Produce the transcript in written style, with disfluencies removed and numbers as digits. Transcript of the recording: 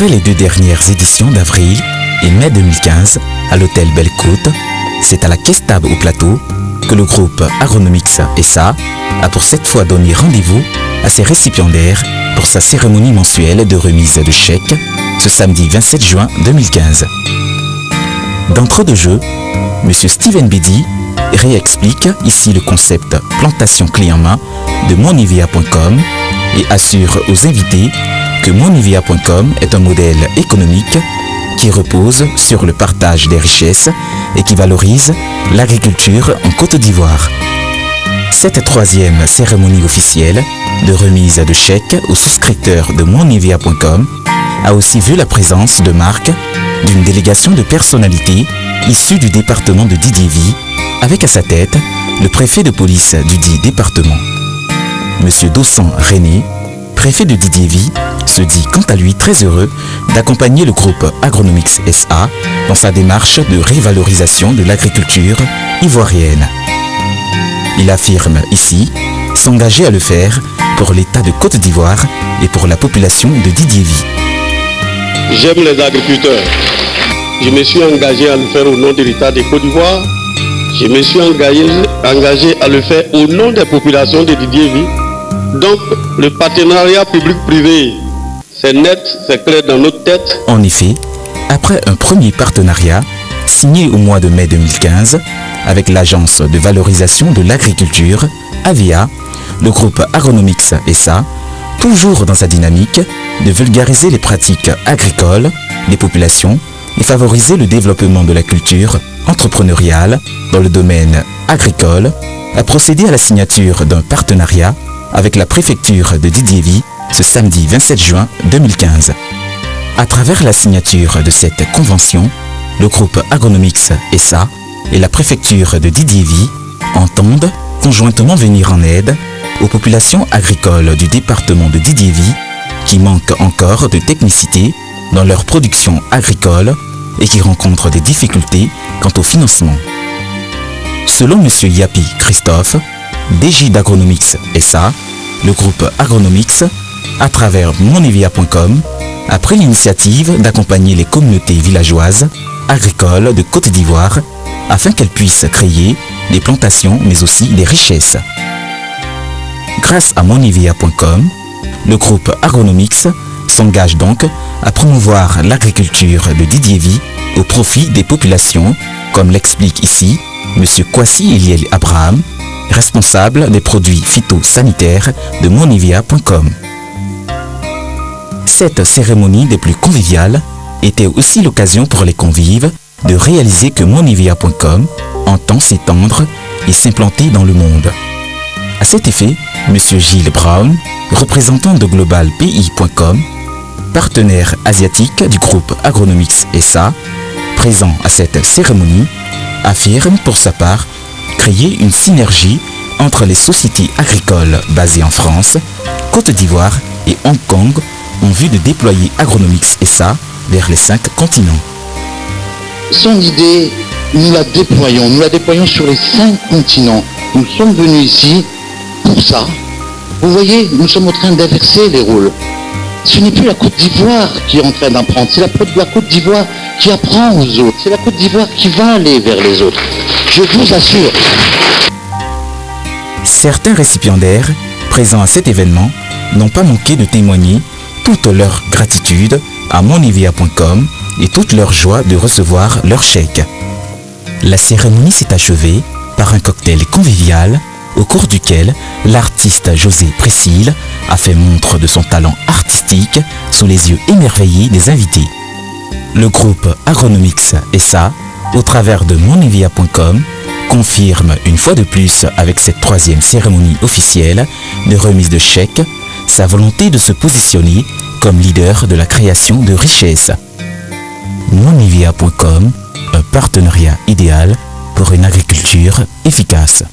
Après les deux dernières éditions d'avril et mai 2015 à l'hôtel Belle Côte, c'est à la Caisse Tab au Plateau que le groupe Agronomics SA a pour cette fois donné rendez-vous à ses récipiendaires pour sa cérémonie mensuelle de remise de chèques ce samedi 27 juin 2015. D'entre deux jeux, M. Steven Bedi réexplique ici le concept plantation clé en main de monivia.com et assure aux invités que monivia.com est un modèle économique qui repose sur le partage des richesses et qui valorise l'agriculture en Côte d'Ivoire. Cette troisième cérémonie officielle de remise de chèques aux souscripteurs de monivia.com a aussi vu la présence de marques d'une délégation de personnalités issues du département de Didiéville, avec à sa tête le préfet de police du dit département. M. Dossan René, préfet de Didiéville, se dit quant à lui très heureux d'accompagner le groupe Agronomics SA dans sa démarche de révalorisation de l'agriculture ivoirienne. Il affirme ici s'engager à le faire pour l'État de Côte d'Ivoire et pour la population de Didiéville. J'aime les agriculteurs. Je me suis engagé à le faire au nom de l'État de Côte d'Ivoire. Je me suis engagé à le faire au nom des populations de Didiéville. Donc, le partenariat public-privé, c'est net, c'est clair dans notre tête. En effet, après un premier partenariat signé au mois de mai 2015 avec l'Agence de valorisation de l'agriculture, AVIA, le groupe Agronomics SA, toujours dans sa dynamique de vulgariser les pratiques agricoles des populations et favoriser le développement de la culture entrepreneuriale dans le domaine agricole, a procédé à la signature d'un partenariat avec la préfecture de Didiéville ce samedi 27 juin 2015. À travers la signature de cette convention, le groupe Agronomics SA et la préfecture de Didiéville entendent conjointement venir en aide aux populations agricoles du département de Didiéville qui manquent encore de technicité dans leur production agricole et qui rencontrent des difficultés quant au financement. Selon M. Yapi Christophe, DG d'Agronomics SA, le groupe Agronomics, à travers monivia.com, a pris l'initiative d'accompagner les communautés villageoises agricoles de Côte d'Ivoire afin qu'elles puissent créer des plantations mais aussi des richesses. Grâce à monivia.com, le groupe Agronomics s'engage donc à promouvoir l'agriculture de Didiéville au profit des populations, comme l'explique ici M. Kwasi Eliel Abraham, responsable des produits phytosanitaires de monivia.com. Cette cérémonie des plus conviviales était aussi l'occasion pour les convives de réaliser que monivia.com entend s'étendre et s'implanter dans le monde. À cet effet, M. Gilles Brown, représentant de globalpi.com, partenaire asiatique du groupe Agronomics SA, présent à cette cérémonie, affirme pour sa part créer une synergie entre les sociétés agricoles basées en France, Côte d'Ivoire et Hong Kong en vue de déployer Agronomics SA vers les 5 continents. Son idée, nous la déployons sur les 5 continents. Nous sommes venus ici pour ça. Vous voyez, nous sommes en train d'inverser les rôles. Ce n'est plus la Côte d'Ivoire qui est en train d'apprendre, c'est la Côte d'Ivoire qui apprend aux autres. C'est la Côte d'Ivoire qui va aller vers les autres. Je vous assure. Certains récipiendaires présents à cet événement n'ont pas manqué de témoigner toute leur gratitude à monivia.com et toute leur joie de recevoir leur chèque. La cérémonie s'est achevée par un cocktail convivial au cours duquel l'artiste José Précile a fait montre de son talent artistique sous les yeux émerveillés des invités. Le groupe Agronomics SA, au travers de monivia.com, confirme une fois de plus avec cette troisième cérémonie officielle de remise de chèques sa volonté de se positionner comme leader de la création de richesses. Monivia.com, un partenariat idéal pour une agriculture efficace.